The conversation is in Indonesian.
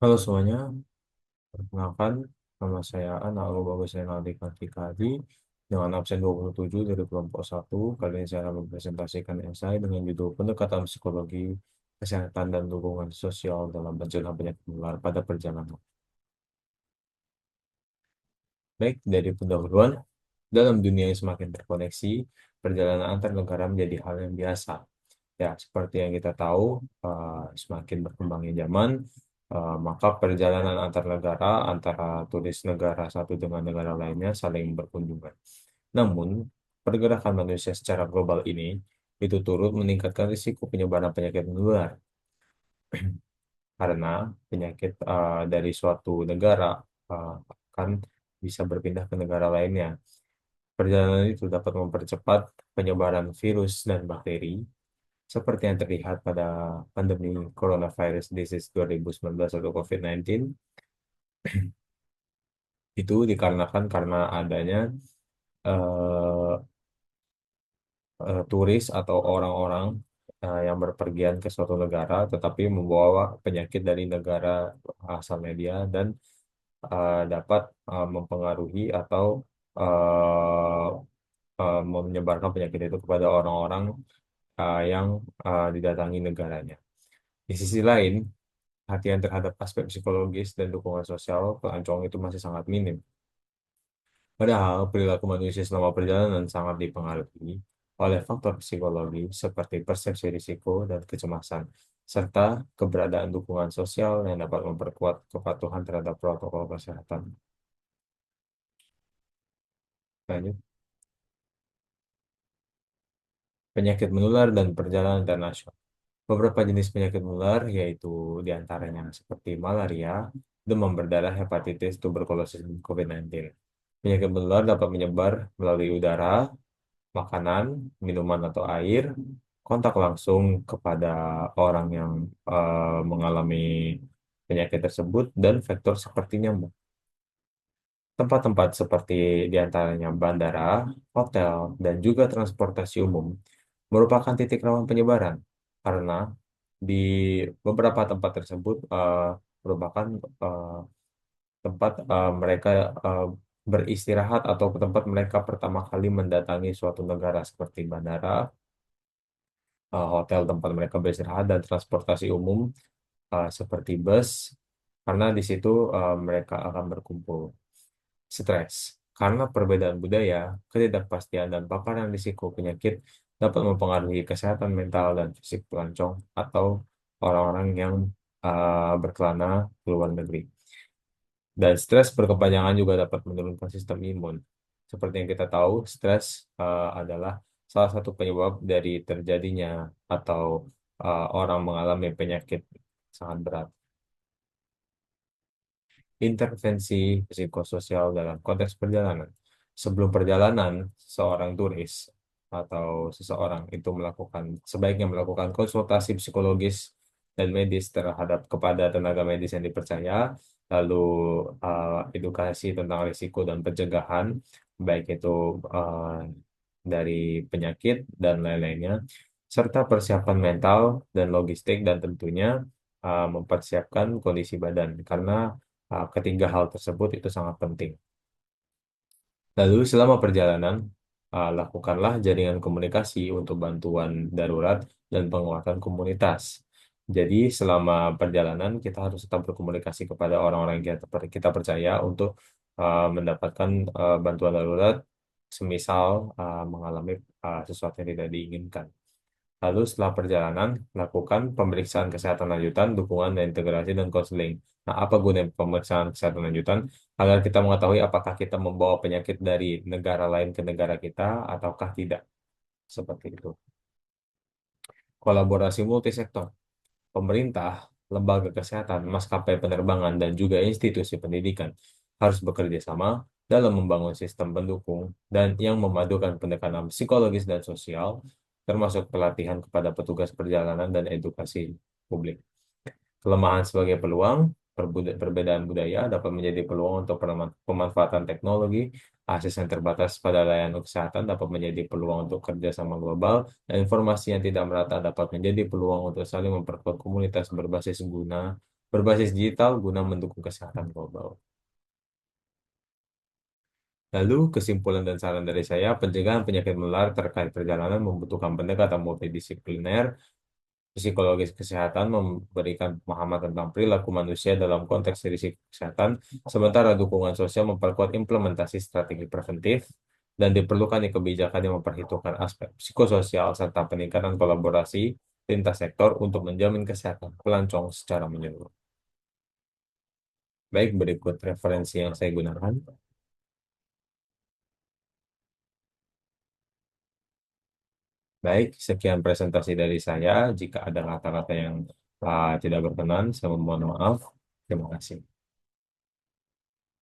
Halo semuanya, perkenalkan nama saya Alu Bagus Renaldi Kartikadi dengan absen 27 dari kelompok 1. Kali ini saya akan mempresentasikan esai dengan judul Pendekatan Psikologi, Kesehatan dan Dukungan Sosial dalam Pencegah Penyakit Menular pada Perjalanan. Baik, dari pendahuluan, dalam dunia yang semakin terkoneksi, perjalanan antar negara menjadi hal yang biasa. Ya, seperti yang kita tahu, semakin berkembangnya zaman, maka perjalanan antar negara, antara turis negara satu dengan negara lainnya saling berkunjungan. Namun, pergerakan manusia secara global ini itu turut meningkatkan risiko penyebaran penyakit menular karena penyakit dari suatu negara akan bisa berpindah ke negara lainnya. Perjalanan itu dapat mempercepat penyebaran virus dan bakteri seperti yang terlihat pada pandemi coronavirus disease 2019 atau COVID-19. Itu dikarenakan karena adanya eh, turis atau orang-orang yang berpergian ke suatu negara tetapi membawa penyakit dari negara asalnya dia dan dapat mempengaruhi atau eh, menyebarkan penyakit itu kepada orang-orang yang didatangi negaranya. Di sisi lain, perhatian terhadap aspek psikologis dan dukungan sosial pelancong itu masih sangat minim. Padahal perilaku manusia selama perjalanan sangat dipengaruhi oleh faktor psikologi seperti persepsi risiko dan kecemasan, serta keberadaan dukungan sosial yang dapat memperkuat kepatuhan terhadap protokol kesehatan. Lanjut, penyakit menular dan perjalanan internasional. Beberapa jenis penyakit menular yaitu diantaranya seperti malaria, demam berdarah, hepatitis, tuberkulosis, dan COVID-19. Penyakit menular dapat menyebar melalui udara, makanan, minuman atau air, kontak langsung kepada orang yang mengalami penyakit tersebut, dan vektor seperti nyamuk. Tempat-tempat seperti diantaranya bandara, hotel, dan juga transportasi umum merupakan titik rawan penyebaran karena di beberapa tempat tersebut merupakan eh, tempat mereka eh, beristirahat atau tempat mereka pertama kali mendatangi suatu negara seperti bandara, hotel tempat mereka beristirahat, dan transportasi umum seperti bus, karena di situ mereka akan berkumpul. Stres. Karena perbedaan budaya, ketidakpastian, dan paparan risiko penyakit dapat mempengaruhi kesehatan mental dan fisik pelancong atau orang-orang yang berkelana ke luar negeri. Dan stres berkepanjangan juga dapat menurunkan sistem imun. Seperti yang kita tahu, stres adalah salah satu penyebab dari terjadinya atau orang mengalami penyakit sangat berat. Intervensi psikososial dalam konteks perjalanan. Sebelum perjalanan, seorang turis atau seseorang itu sebaiknya melakukan konsultasi psikologis dan medis terhadap kepada tenaga medis yang dipercaya, lalu edukasi tentang risiko dan pencegahan, baik itu uh, dari penyakit dan lain-lainnya, serta persiapan mental dan logistik, dan tentunya mempersiapkan kondisi badan karena ketiga hal tersebut itu sangat penting. Lalu selama perjalanan, lakukanlah jaringan komunikasi untuk bantuan darurat dan penguatan komunitas. Jadi selama perjalanan kita harus tetap berkomunikasi kepada orang-orang yang kita percaya untuk mendapatkan bantuan darurat semisal mengalami sesuatu yang tidak diinginkan. Lalu setelah perjalanan, lakukan pemeriksaan kesehatan lanjutan, dukungan dan integrasi dan konseling. Nah, apa guna pemeriksaan kesehatan lanjutan? Agar kita mengetahui apakah kita membawa penyakit dari negara lain ke negara kita ataukah tidak. Seperti itu. Kolaborasi multisektor. Pemerintah, lembaga kesehatan, maskapai penerbangan, dan juga institusi pendidikan harus bekerja sama dalam membangun sistem pendukung dan yang memadukan pendekatan psikologis dan sosial, termasuk pelatihan kepada petugas perjalanan dan edukasi publik. Kelemahan sebagai peluang, perbedaan budaya dapat menjadi peluang untuk pemanfaatan teknologi, akses yang terbatas pada layanan kesehatan dapat menjadi peluang untuk kerjasama global, dan informasi yang tidak merata dapat menjadi peluang untuk saling memperkuat komunitas berbasis guna berbasis digital guna mendukung kesehatan global. Lalu, kesimpulan dan saran dari saya, pencegahan penyakit menular terkait perjalanan membutuhkan pendekatan multidisipliner. Psikologis kesehatan memberikan pemahaman tentang perilaku manusia dalam konteks risiko kesehatan, sementara dukungan sosial memperkuat implementasi strategi preventif, dan diperlukan kebijakan yang memperhitungkan aspek psikososial serta peningkatan kolaborasi lintas sektor untuk menjamin kesehatan pelancong secara menyeluruh. Baik, berikut referensi yang saya gunakan. Baik, sekian presentasi dari saya. Jika ada kata-kata yang tidak berkenan, saya mohon maaf. Terima kasih.